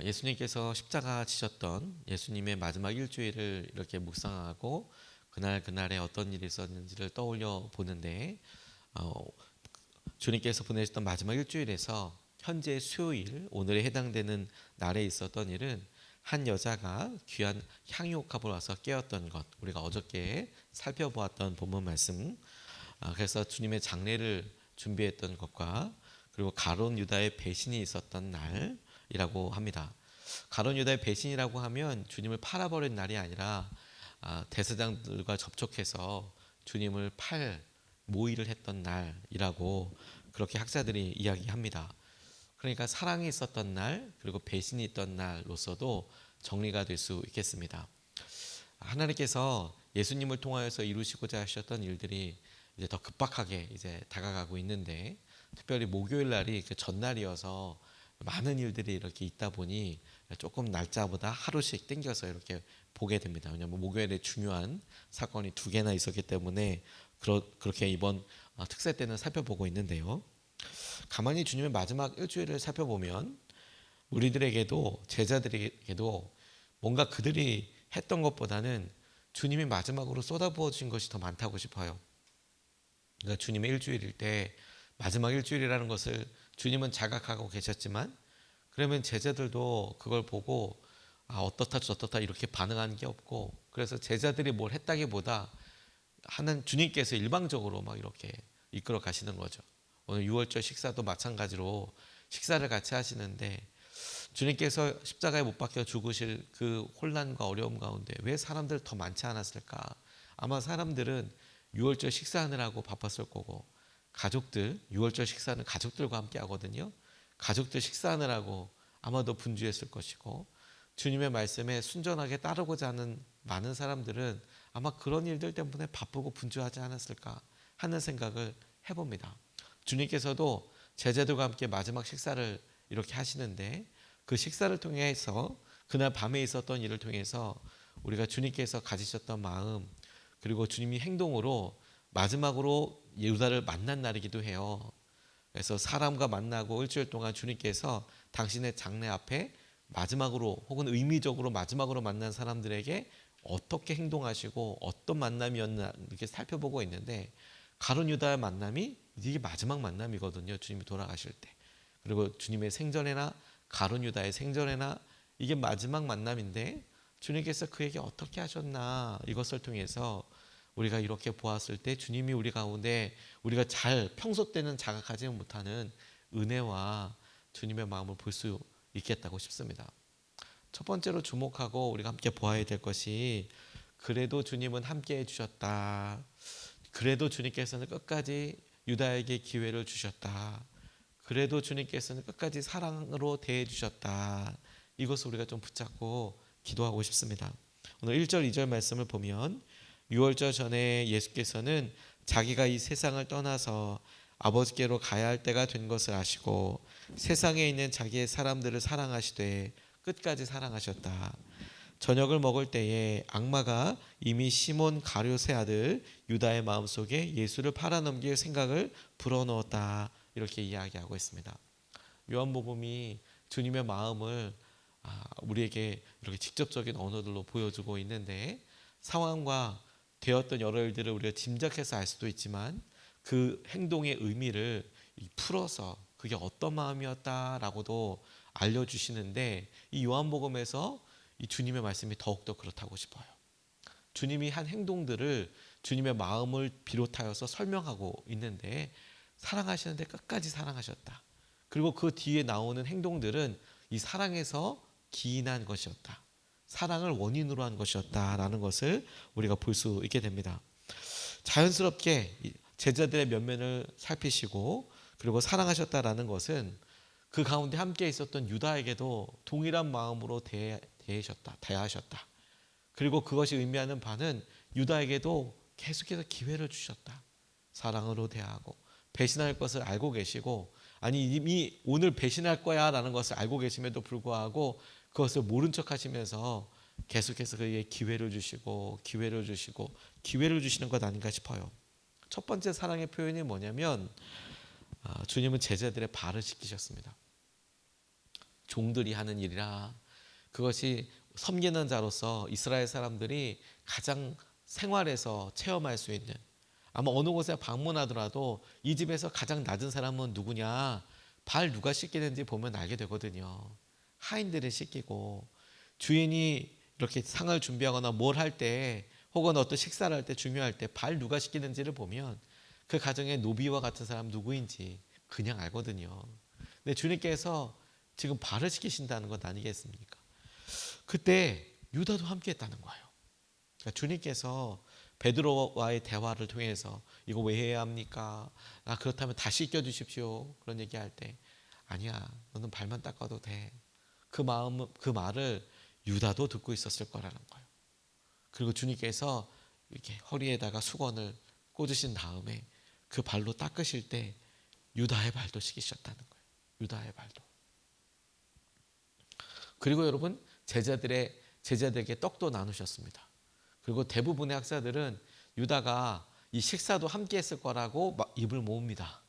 예수님께서 십자가 지셨던 예수님의 마지막 일주일을 이렇게 묵상하고 그날에 어떤 일이 있었는지를 떠올려 보는데, 어, 주님께서 보내셨던 마지막 일주일에서 현재 수요일 오늘에 해당되는 날에 있었던 일은 한 여자가 귀한 향유옥합을 와서 깨었던 것, 우리가 어저께 살펴보았던 본문 말씀, 그래서 주님의 장례를 준비했던 것과 그리고 가룟 유다의 배신이 있었던 날이라고 합니다. 가룟 유다의 배신이라고 하면 주님을 팔아버린 날이 아니라 대제사장들과 접촉해서 주님을 팔 모의를 했던 날이라고 그렇게 학자들이 이야기합니다. 그러니까 사랑이 있었던 날 그리고 배신이 있던 날로서도 정리가 될 수 있겠습니다. 하나님께서 예수님을 통하여서 이루시고자 하셨던 일들이 이제 더 급박하게 이제 다가가고 있는데, 특별히 목요일 날이 그 전날이어서 많은 일들이 이렇게 있다 보니 조금 날짜보다 하루씩 땡겨서 이렇게 보게 됩니다. 왜냐하면 목요일에 중요한 사건이 두 개나 있었기 때문에 그렇게 이번 특세 때는 살펴보고 있는데요. 가만히 주님의 마지막 일주일을 살펴보면 우리들에게도 제자들에게도 뭔가 그들이 했던 것보다는 주님이 마지막으로 쏟아부어진 것이 더 많다고 싶어요. 그러니까 주님의 일주일일 때 마지막 일주일이라는 것을 주님은 자각하고 계셨지만, 그러면 제자들도 그걸 보고 어떻다 저떻다 이렇게 반응하는 게 없고, 그래서 제자들이 뭘 했다기보다 하는 주님께서 일방적으로 막 이렇게 이끌어 가시는 거죠. 오늘 6월절 식사도 마찬가지로 식사를 같이 하시는데, 주님께서 십자가에 못 박혀 죽으실 그 혼란과 어려움 가운데 왜 사람들 더 많지 않았을까? 아마 사람들은 6월절 식사하느라고 바빴을 거고, 가족들 6월절 식사는 가족들과 함께 하거든요. 가족들 식사하느라고 아마도 분주했을 것이고, 주님의 말씀에 순전하게 따르고자 하는 많은 사람들은 아마 그런 일들 때문에 바쁘고 분주하지 않았을까 하는 생각을 해봅니다. 주님께서도 제자들과 함께 마지막 식사를 이렇게 하시는데, 그 식사를 통해서 그날 밤에 있었던 일을 통해서 우리가 주님께서 가지셨던 마음 그리고 주님이 행동으로 마지막으로 유다를 만난 날이기도 해요. 그래서 사람과 만나고 일주일 동안 주님께서 당신의 장례 앞에 마지막으로 혹은 의미적으로 마지막으로 만난 사람들에게 어떻게 행동하시고 어떤 만남이었나 이렇게 살펴보고 있는데, 가룟 유다의 만남이 이게 마지막 만남이거든요. 주님이 돌아가실 때. 그리고 주님의 생전에나 가룟 유다의 생전에나 이게 마지막 만남인데, 주님께서 그에게 어떻게 하셨나 이것을 통해서 우리가 이렇게 보았을 때 주님이 우리 가운데 우리가 잘 평소 때는 자각하지 못하는 은혜와 주님의 마음을 볼 수 있겠다고 싶습니다. 첫 번째로 주목하고 우리가 함께 보아야 될 것이, 그래도 주님은 함께 해주셨다. 그래도 주님께서는 끝까지 유다에게 기회를 주셨다. 그래도 주님께서는 끝까지 사랑으로 대해 주셨다. 이것을 우리가 좀 붙잡고 기도하고 싶습니다. 오늘 1절 2절 말씀을 보면, 6월절 전에 예수께서는 자기가 이 세상을 떠나서 아버지께로 가야 할 때가 된 것을 아시고 세상에 있는 자기의 사람들을 사랑하시되 끝까지 사랑하셨다. 저녁을 먹을 때에 악마가 이미 시몬 가룟의 아들 유다의 마음속에 예수를 팔아넘길 생각을 불어넣었다. 이렇게 이야기하고 있습니다. 요한복음이 주님의 마음을 우리에게 이렇게 직접적인 언어들로 보여주고 있는데, 상황과 되었던 여러 일들을 우리가 짐작해서 알 수도 있지만 그 행동의 의미를 풀어서 그게 어떤 마음이었다라고도 알려주시는데, 이 요한복음에서 이 주님의 말씀이 더욱더 그렇다고 싶어요. 주님이 한 행동들을 주님의 마음을 비롯하여서 설명하고 있는데, 사랑하시는데 끝까지 사랑하셨다. 그리고 그 뒤에 나오는 행동들은 이 사랑에서 기인한 것이었다. 사랑을 원인으로 한 것이었다라는 것을 우리가 볼 수 있게 됩니다. 자연스럽게 제자들의 면면을 살피시고 그리고 사랑하셨다라는 것은 그 가운데 함께 있었던 유다에게도 동일한 마음으로 대하셨다. 그리고 그것이 의미하는 바는 유다에게도 계속해서 기회를 주셨다. 사랑으로 대하고 배신할 것을 알고 계시고, 아니 이미 오늘 배신할 거야 라는 것을 알고 계심에도 불구하고 그것을 모른 척 하시면서 계속해서 그에게 기회를 주시고 기회를 주시는 것 아닌가 싶어요. 첫 번째 사랑의 표현이 뭐냐면, 주님은 제자들의 발을 씻기셨습니다. 종들이 하는 일이라 그것이 섬기는 자로서 이스라엘 사람들이 가장 생활에서 체험할 수 있는 아마 어느 곳에 방문하더라도 이 집에서 가장 낮은 사람은 누구냐 발 누가 씻기는지 보면 알게 되거든요. 하인들이 씻기고 주인이 이렇게 상을 준비하거나 뭘 할 때 혹은 어떤 식사를 할 때 중요할 때 발 누가 씻기는지를 보면 그 가정의 노비와 같은 사람 누구인지 그냥 알거든요. 근데 주님께서 지금 발을 씻기신다는 건 아니겠습니까? 그때 유다도 함께 했다는 거예요. 그러니까 주님께서 베드로와의 대화를 통해서 이거 왜 해야 합니까? 그렇다면 다시 씻겨 주십시오. 그런 얘기할 때 아니야. 너는 발만 닦아도 돼. 그 말을 유다도 듣고 있었을 거라는 거예요. 그리고 주님께서 이렇게 허리에다가 수건을 꽂으신 다음에 그 발로 닦으실 때 유다의 발도 씻기셨다는 거예요. 유다의 발도. 그리고 여러분 제자들에게 떡도 나누셨습니다. 그리고 대부분의 학자들은 유다가 이 식사도 함께 했을 거라고 입을 모읍니다.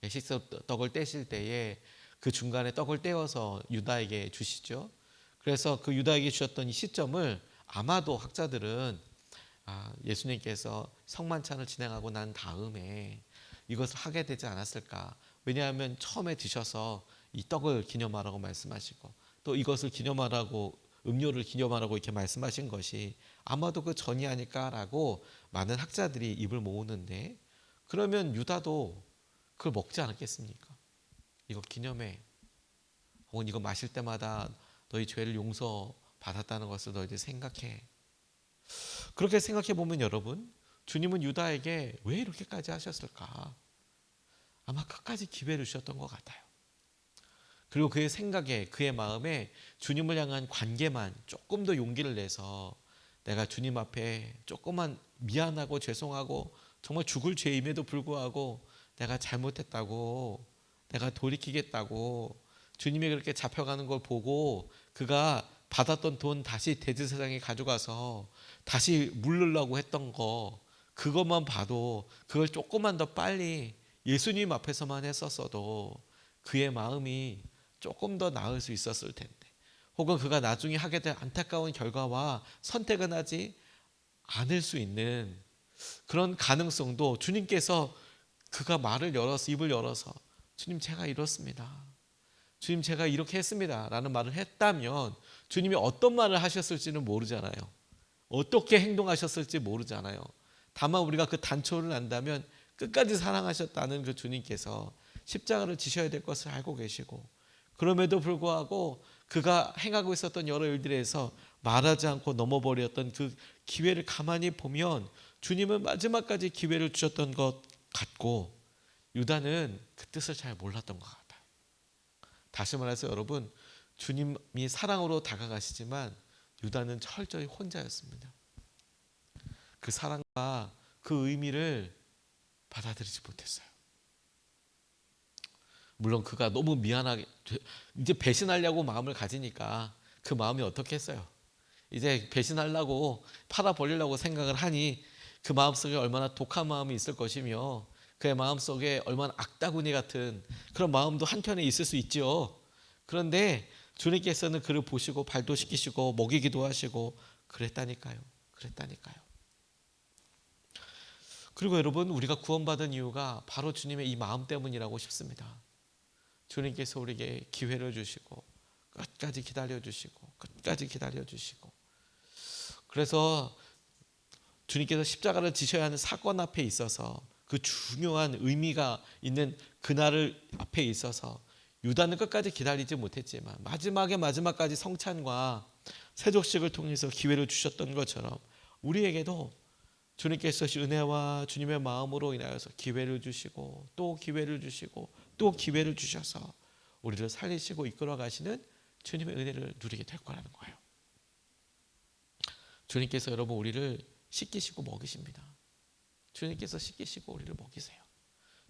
식사 떡을 떼실 때에 그 중간에 떡을 떼어서 유다에게 주시죠. 그래서 그 유다에게 주셨던 이 시점을 아마도 학자들은 예수님께서 성만찬을 진행하고 난 다음에 이것을 하게 되지 않았을까. 왜냐하면 처음에 드셔서 이 떡을 기념하라고 말씀하시고 또 이것을 기념하라고 음료를 기념하라고 이렇게 말씀하신 것이 아마도 그 전이 아닐까라고 많은 학자들이 입을 모으는데 그러면 유다도 그걸 먹지 않았겠습니까? 이거 기념해. 혹은 이거 마실 때마다 너희 죄를 용서받았다는 것을 너희들 생각해. 그렇게 생각해 보면 여러분 주님은 유다에게 왜 이렇게까지 하셨을까? 아마 끝까지 기회를 주셨던 것 같아요. 그리고 그의 생각에 그의 마음에 주님을 향한 관계만 조금 더 용기를 내서 내가 주님 앞에 조금만 미안하고 죄송하고 정말 죽을 죄임에도 불구하고 내가 잘못했다고 내가 돌이키겠다고 주님이 그렇게 잡혀가는 걸 보고 그가 받았던 돈 다시 대제사장에 가져가서 다시 물르려고 했던 거 그것만 봐도 그걸 조금만 더 빨리 예수님 앞에서만 했었어도 그의 마음이 조금 더 나을 수 있었을 텐데 혹은 그가 나중에 하게 될 안타까운 결과와 선택은 하지 않을 수 있는 그런 가능성도 주님께서 그가 입을 열어서 주님 제가 이렇습니다. 주님 제가 이렇게 했습니다. 라는 말을 했다면 주님이 어떤 말을 하셨을지는 모르잖아요. 어떻게 행동하셨을지 모르잖아요. 다만 우리가 그 단초를 안다면 끝까지 사랑하셨다는 그 주님께서 십자가를 지셔야 될 것을 알고 계시고 그럼에도 불구하고 그가 행하고 있었던 여러 일들에서 말하지 않고 넘어버렸던 그 기회를 가만히 보면 주님은 마지막까지 기회를 주셨던 것 같고 유다는 그 뜻을 잘 몰랐던 것 같아요. 다시 말해서 여러분 주님이 사랑으로 다가가시지만 유다는 철저히 혼자였습니다. 그 사랑과 그 의미를 받아들이지 못했어요. 물론 그가 너무 미안하게 이제 배신하려고 마음을 가지니까 그 마음이 어떻게 했어요? 이제 배신하려고 팔아버리려고 생각을 하니 그 마음속에 얼마나 독한 마음이 있을 것이며 그의 마음속에 얼마나 악다구니 같은 그런 마음도 한편에 있을 수 있죠. 그런데 주님께서는 그를 보시고 발도 씻기시고 먹이기도 하시고 그랬다니까요. 그리고 여러분 우리가 구원받은 이유가 바로 주님의 이 마음 때문이라고 싶습니다. 주님께서 우리에게 기회를 주시고 끝까지 기다려주시고 그래서 주님께서 십자가를 지셔야 하는 사건 앞에 있어서 그 중요한 의미가 있는 그날을 앞에 있어서 유다는 끝까지 기다리지 못했지만 마지막까지 성찬과 세족식을 통해서 기회를 주셨던 것처럼 우리에게도 주님께서 은혜와 주님의 마음으로 인하여서 기회를 주시고 또 기회를 주시고 또 기회를 주셔서 우리를 살리시고 이끌어 가시는 주님의 은혜를 누리게 될 거라는 거예요. 주님께서 여러분 우리를 씻기시고 먹이십니다. 주님께서 씻기시고 우리를 먹이세요.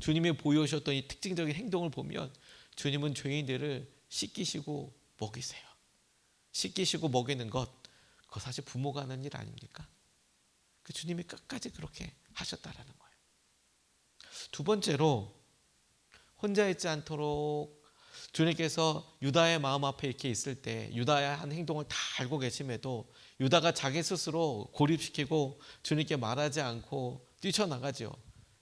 주님이 보여주셨던 이 특징적인 행동을 보면 주님은 죄인들을 씻기시고 먹이세요. 씻기시고 먹이는 것 그거 사실 부모가 하는 일 아닙니까? 그 주님이 끝까지 그렇게 하셨다라는 거예요. 두 번째로 혼자 있지 않도록 주님께서 유다의 마음 앞에 이렇게 있을 때 유다의 한 행동을 다 알고 계심에도 유다가 자기 스스로 고립시키고 주님께 말하지 않고 뛰쳐나가죠.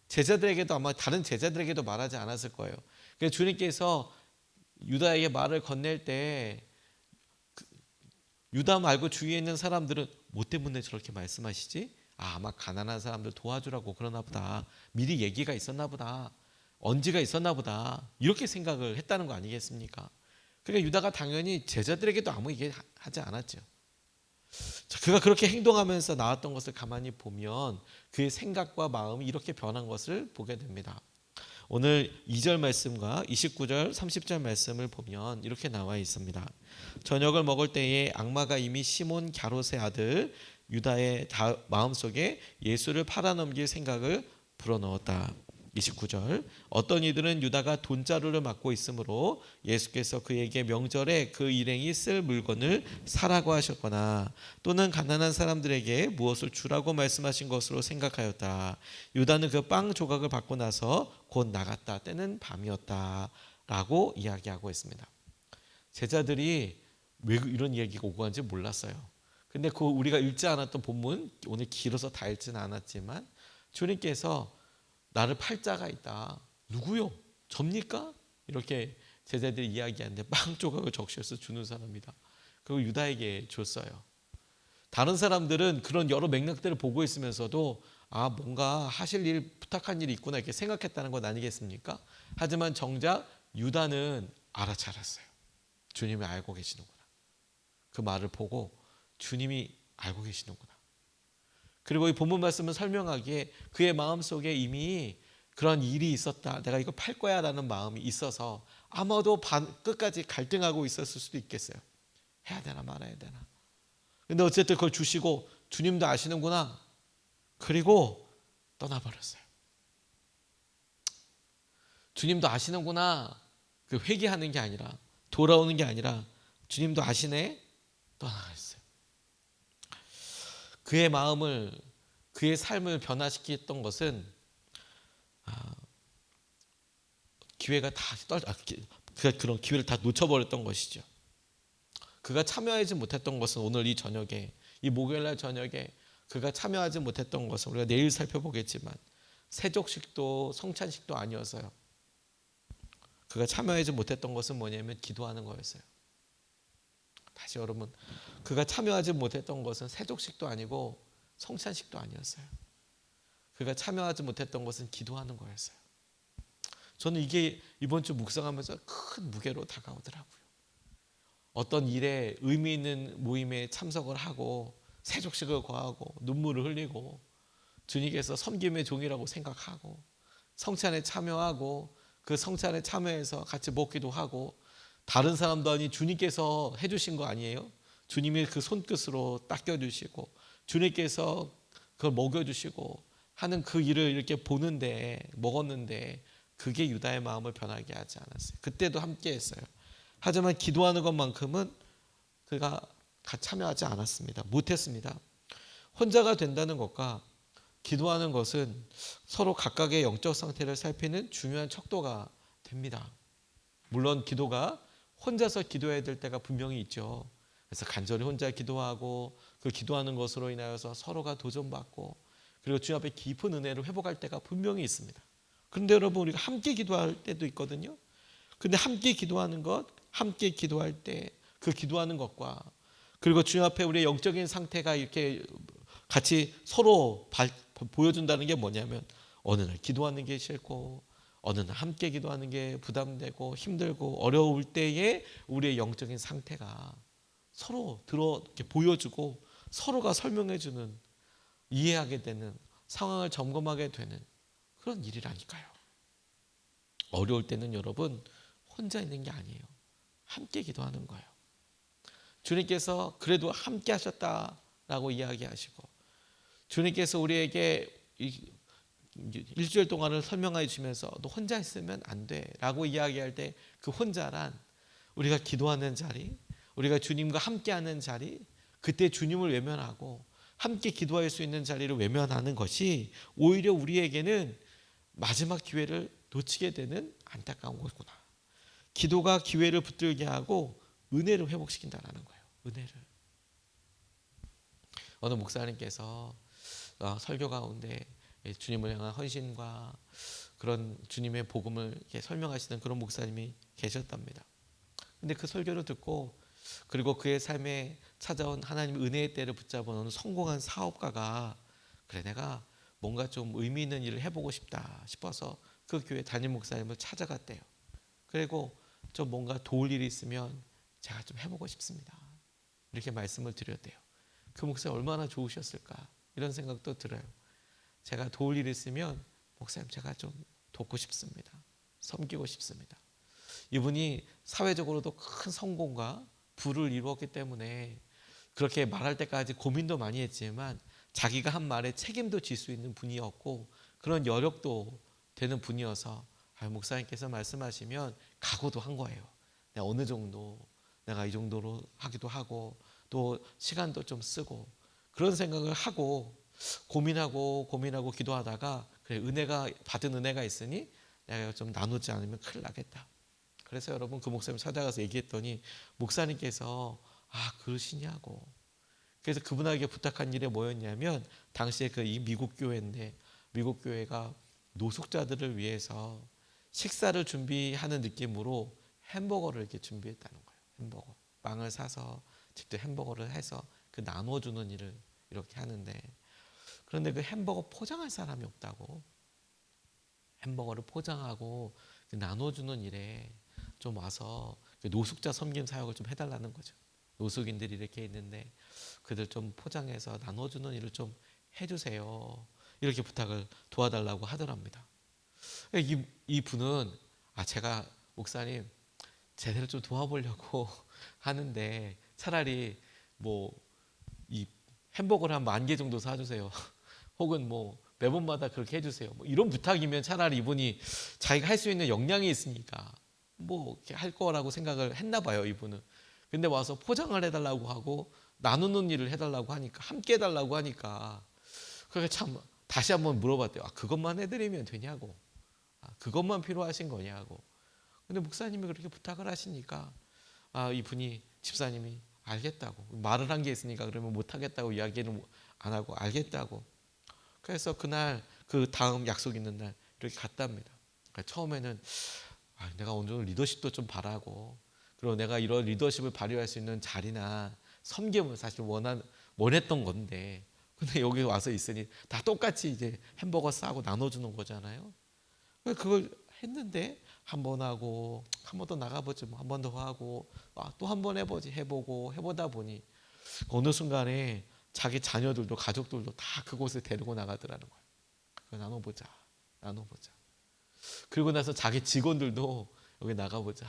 제자들에게도 아마 다른 제자들에게도 말하지 않았을 거예요. 그래서 주님께서 유다에게 말을 건넬 때 유다 말고 주위에 있는 사람들은 뭐 때문에 저렇게 말씀하시지? 아마 가난한 사람들 도와주라고 그러나 보다. 미리 얘기가 있었나 보다. 언지가 있었나 보다. 이렇게 생각을 했다는 거 아니겠습니까? 그러니까 유다가 당연히 제자들에게도 아무 얘기 하지 않았죠. 그가 그렇게 행동하면서 나왔던 것을 가만히 보면 그의 생각과 마음이 이렇게 변한 것을 보게 됩니다. 오늘 2절 말씀과 29절 30절 말씀을 보면 이렇게 나와 있습니다. 저녁을 먹을 때에 악마가 이미 시몬 갸롯의 아들 유다의 마음속에 예수를 팔아넘길 생각을 불어넣었다. 29절 어떤 이들은 유다가 돈자루를 맡고 있으므로 예수께서 그에게 명절에 그 일행이 쓸 물건을 사라고 하셨거나 또는 가난한 사람들에게 무엇을 주라고 말씀하신 것으로 생각하였다. 유다는 그 빵 조각을 받고 나서 곧 나갔다. 때는 밤이었다 라고 이야기하고 있습니다. 제자들이 왜 이런 얘기가 오고 간지 몰랐어요. 근데 그 우리가 읽지 않았던 본문 오늘 길어서 다 읽지는 않았지만 주님께서 나를 팔 자가 있다. 누구요? 접니까? 이렇게 제자들이 이야기하는데 빵 조각을 적셔서 주는 사람이다. 그리고 유다에게 줬어요. 다른 사람들은 그런 여러 맥락들을 보고 있으면서도 아 뭔가 하실 일 부탁한 일이 있구나 이렇게 생각했다는 건 아니겠습니까? 하지만 정작 유다는 알아차렸어요. 주님이 알고 계시는구나. 그 말을 보고 주님이 알고 계시는구나. 그리고 이 본문 말씀은 설명하기에 그의 마음속에 이미 그런 일이 있었다. 내가 이거 팔 거야 라는 마음이 있어서 아마도 끝까지 갈등하고 있었을 수도 있겠어요. 해야 되나 말아야 되나. 근데 어쨌든 그걸 주시고 주님도 아시는구나. 그리고 떠나버렸어요. 주님도 아시는구나. 그 회개하는 게 아니라 돌아오는 게 아니라 주님도 아시네. 떠나갔어요. 그의 마음을 그의 삶을 변화시켰던 것은 기회가 그가 그런 기회를 다 놓쳐버렸던 것이죠. 그가 참여하지 못했던 것은 오늘 이 저녁에 이 목요일날 저녁에 그가 참여하지 못했던 것은 우리가 내일 살펴보겠지만 세족식도 성찬식도 아니었어요. 그가 참여하지 못했던 것은 뭐냐면 기도하는 거였어요. 다시 여러분 그가 참여하지 못했던 것은 세족식도 아니고 성찬식도 아니었어요. 그가 참여하지 못했던 것은 기도하는 거였어요. 저는 이게 이번 주 묵상하면서 큰 무게로 다가오더라고요. 어떤 일에 의미 있는 모임에 참석을 하고 세족식을 거하고 눈물을 흘리고 주님께서 섬김의 종이라고 생각하고 성찬에 참여하고 그 성찬에 참여해서 같이 먹기도 하고 다른 사람도 아닌 주님께서 해주신 거 아니에요? 주님이 그 손끝으로 닦여주시고 주님께서 그걸 먹여주시고 하는 그 일을 이렇게 보는데 먹었는데 그게 유다의 마음을 변하게 하지 않았어요. 그때도 함께 했어요. 하지만 기도하는 것만큼은 그가 참여하지 않았습니다. 못했습니다. 혼자가 된다는 것과 기도하는 것은 서로 각각의 영적 상태를 살피는 중요한 척도가 됩니다. 물론 기도가 혼자서 기도해야 될 때가 분명히 있죠. 그래서 간절히 혼자 기도하고 그 기도하는 것으로 인하여서 서로가 도전받고 그리고 주님 앞에 깊은 은혜를 회복할 때가 분명히 있습니다. 그런데 여러분 우리가 함께 기도할 때도 있거든요. 근데 함께 기도하는 것, 함께 기도할 때 그 기도하는 것과 그리고 주님 앞에 우리의 영적인 상태가 이렇게 같이 서로 보여준다는 게 뭐냐면 어느 날 기도하는 게 싫고 어느 날 함께 기도하는 게 부담되고 힘들고 어려울 때에 우리의 영적인 상태가 서로 이렇게 보여주고 서로가 설명해주는 이해하게 되는 상황을 점검하게 되는 그런 일이라니까요. 어려울 때는 여러분 혼자 있는 게 아니에요. 함께 기도하는 거예요. 주님께서 그래도 함께 하셨다라고 이야기하시고 주님께서 우리에게 일주일 동안을 설명해 주시면서 너 혼자 있으면 안 돼 라고 이야기할 때 그 혼자란 우리가 기도하는 자리, 우리가 주님과 함께하는 자리, 그때 주님을 외면하고 함께 기도할 수 있는 자리를 외면하는 것이 오히려 우리에게는 마지막 기회를 놓치게 되는 안타까운 거구나. 기도가 기회를 붙들게 하고 은혜를 회복시킨다라는 거예요. 은혜를. 어느 목사님께서 설교 가운데 주님을 향한 헌신과 그런 주님의 복음을 이렇게 설명하시는 그런 목사님이 계셨답니다. 근데 그 설교를 듣고 그리고 그의 삶에 찾아온 하나님의 은혜의 때를 붙잡은 어느 성공한 사업가가 그래 내가 뭔가 좀 의미 있는 일을 해보고 싶다 싶어서 그 교회 담임 목사님을 찾아갔대요. 그리고 좀 뭔가 도울 일이 있으면 제가 좀 해보고 싶습니다. 이렇게 말씀을 드렸대요. 그 목사님 얼마나 좋으셨을까 이런 생각도 들어요. 제가 도울 일이 있으면 목사님 제가 좀 돕고 싶습니다. 섬기고 싶습니다. 이분이 사회적으로도 큰 성공과 부를 이루었기 때문에 그렇게 말할 때까지 고민도 많이 했지만 자기가 한 말에 책임도 질 수 있는 분이었고 그런 여력도 되는 분이어서 목사님께서 말씀하시면 각오도 한 거예요. 내가 어느 정도 내가 이 정도로 하기도 하고 또 시간도 좀 쓰고 그런 생각을 하고 고민하고 기도하다가 그래 은혜가 받은 은혜가 있으니 내가 좀 나누지 않으면 큰일 나겠다. 그래서 여러분 그 목사님 찾아가서 얘기했더니 목사님께서 그러시냐고. 그래서 그분에게 부탁한 일이 뭐였냐면 당시에 그 이 미국 교회인데 미국 교회가 노숙자들을 위해서 식사를 준비하는 느낌으로 햄버거를 이렇게 준비했다는 거예요. 햄버거 빵을 사서 직접 햄버거를 해서 그 나눠주는 일을 이렇게 하는데 그런데 그 햄버거 포장할 사람이 없다고. 햄버거를 포장하고 나눠주는 일에 좀 와서 노숙자 섬김 사역을 좀 해달라는 거죠. 노숙인들이 이렇게 있는데 그들 좀 포장해서 나눠주는 일을 좀 해주세요. 이렇게 부탁을 도와달라고 하더랍니다. 이 분은 제가 목사님 제대로 좀 도와보려고 하는데 차라리 뭐 이 햄버거를 한 10,000개 정도 사주세요. 혹은 뭐 매번마다 그렇게 해주세요. 뭐 이런 부탁이면 차라리 이분이 자기가 할 수 있는 역량이 있으니까 뭐 이렇게 할 거라고 생각을 했나 봐요, 이분은. 근데 와서 포장을 해달라고 하고 나누는 일을 해달라고 하니까 함께 해달라고 하니까 그게 참 다시 한번 물어봤대요. 그것만 해드리면 되냐고. 그것만 필요하신 거냐고. 근데 목사님이 그렇게 부탁을 하시니까 이분이 집사님이 알겠다고 말을 한 게 있으니까 그러면 못하겠다고 이야기는 안 하고 알겠다고. 그래서 그날 그 다음 약속 있는 날 이렇게 갔답니다. 그러니까 처음에는 내가 어느 정도 리더십도 좀 바라고 그리고 내가 이런 리더십을 발휘할 수 있는 자리나 섬김을 사실 원했던 건데 근데 여기 와서 있으니 다 똑같이 이제 햄버거 싸고 나눠주는 거잖아요. 그걸 했는데 한 번 하고 한 번 더 나가보지 뭐 한 번 더 하고 또 한 번 해보고 해보다 보니 어느 순간에 자기 자녀들도 가족들도 다 그곳에 데리고 나가더라는 거예요. 그거 나눠보자. 그리고 나서 자기 직원들도 여기 나가보자.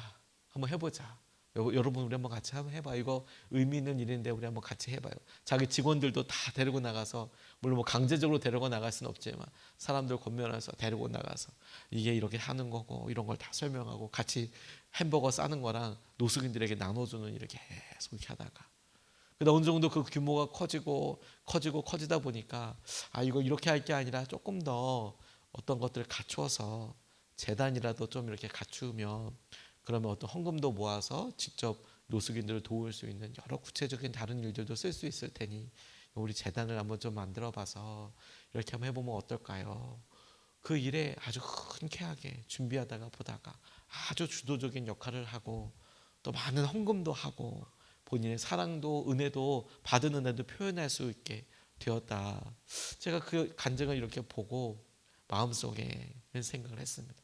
한번 해보자. 여러분 우리 한번 같이 한번 해봐. 이거 의미 있는 일인데 우리 한번 같이 해봐요. 자기 직원들도 다 데리고 나가서 물론 뭐 강제적으로 데리고 나갈 수는 없지만 사람들 권면해서 데리고 나가서 이게 이렇게 하는 거고 이런 걸 다 설명하고 같이 햄버거 싸는 거랑 노숙인들에게 나눠주는 일을 계속 이렇게 하다가 근데 어느 정도 그 규모가 커지다 보니까 이거 이렇게 할 게 아니라 조금 더 어떤 것들을 갖추어서 재단이라도 좀 이렇게 갖추면 그러면 어떤 헌금도 모아서 직접 노숙인들을 도울 수 있는 여러 구체적인 다른 일들도 쓸 수 있을 테니 우리 재단을 한번 좀 만들어 봐서 이렇게 한번 해보면 어떨까요? 그 일에 아주 흔쾌하게 준비하다가 보다가 아주 주도적인 역할을 하고 또 많은 헌금도 하고 본인의 사랑도 은혜도 받은 은혜도 표현할 수 있게 되었다. 제가 그 간증을 이렇게 보고 마음속에 이런 생각을 했습니다.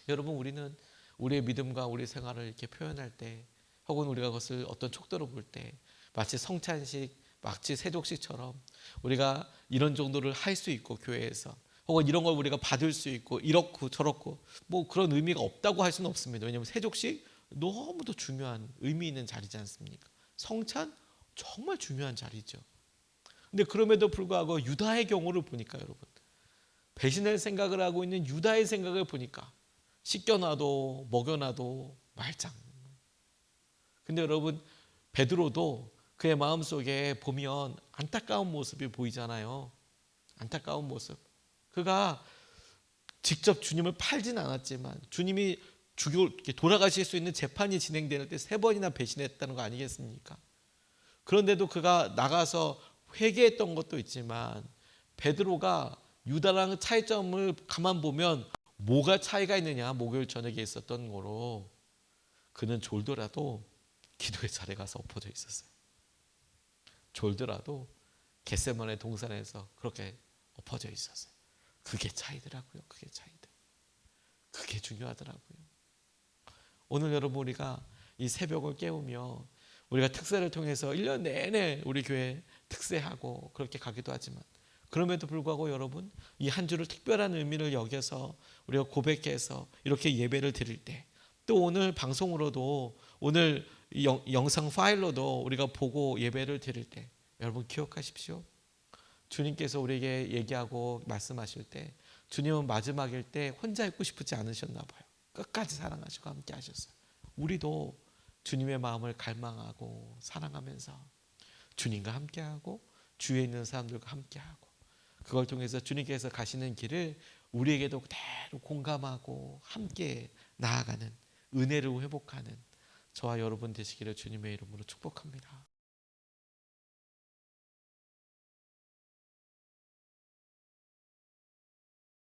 여러분 우리는 우리의 믿음과 우리 생활을 이렇게 표현할 때 혹은 우리가 그것을 어떤 촉도로 볼 때 마치 성찬식 마치 세족식처럼 우리가 이런 정도를 할 수 있고 교회에서 혹은 이런 걸 우리가 받을 수 있고 이렇고 저렇고 뭐 그런 의미가 없다고 할 수는 없습니다. 왜냐하면 세족식 너무도 중요한 의미 있는 자리지 않습니까? 성찬 정말 중요한 자리죠. 근데 그럼에도 불구하고 유다의 경우를 보니까 여러분 배신할 생각을 하고 있는 유다의 생각을 보니까 씻겨놔도 먹여놔도 말짱. 근데 여러분 베드로도 그의 마음속에 보면 안타까운 모습이 보이잖아요. 안타까운 모습. 그가 직접 주님을 팔진 않았지만 주님이 이렇게 돌아가실 수 있는 재판이 진행될 때 3번이나 배신했다는 거 아니겠습니까? 그런데도 그가 나가서 회개했던 것도 있지만 베드로가 유다랑 차이점을 가만 보면 뭐가 차이가 있느냐, 목요일 저녁에 있었던 거로 그는 졸더라도 기도의 자리에 가서 엎어져 있었어요. 졸더라도 겟세마네 동산에서 그렇게 엎어져 있었어요. 그게 차이더라고요. 그게 차이들. 그게 중요하더라고요. 오늘 여러분 우리가 이 새벽을 깨우며 우리가 특세를 통해서 1년 내내 우리 교회 특세하고 그렇게 가기도 하지만 그럼에도 불구하고 여러분 이 한 주를 특별한 의미를 여겨서 우리가 고백해서 이렇게 예배를 드릴 때 또 오늘 방송으로도 오늘 영상 파일로도 우리가 보고 예배를 드릴 때 여러분 기억하십시오. 주님께서 우리에게 얘기하고 말씀하실 때 주님은 마지막일 때 혼자 있고 싶지 않으셨나 봐요. 끝까지 사랑하시고 함께 하셨어요. 우리도 주님의 마음을 갈망하고 사랑하면서 주님과 함께하고 주위에 있는 사람들과 함께하고 그걸 통해서 주님께서 가시는 길을 우리에게도 그대로 공감하고 함께 나아가는 은혜를 회복하는 저와 여러분 되시기를 주님의 이름으로 축복합니다.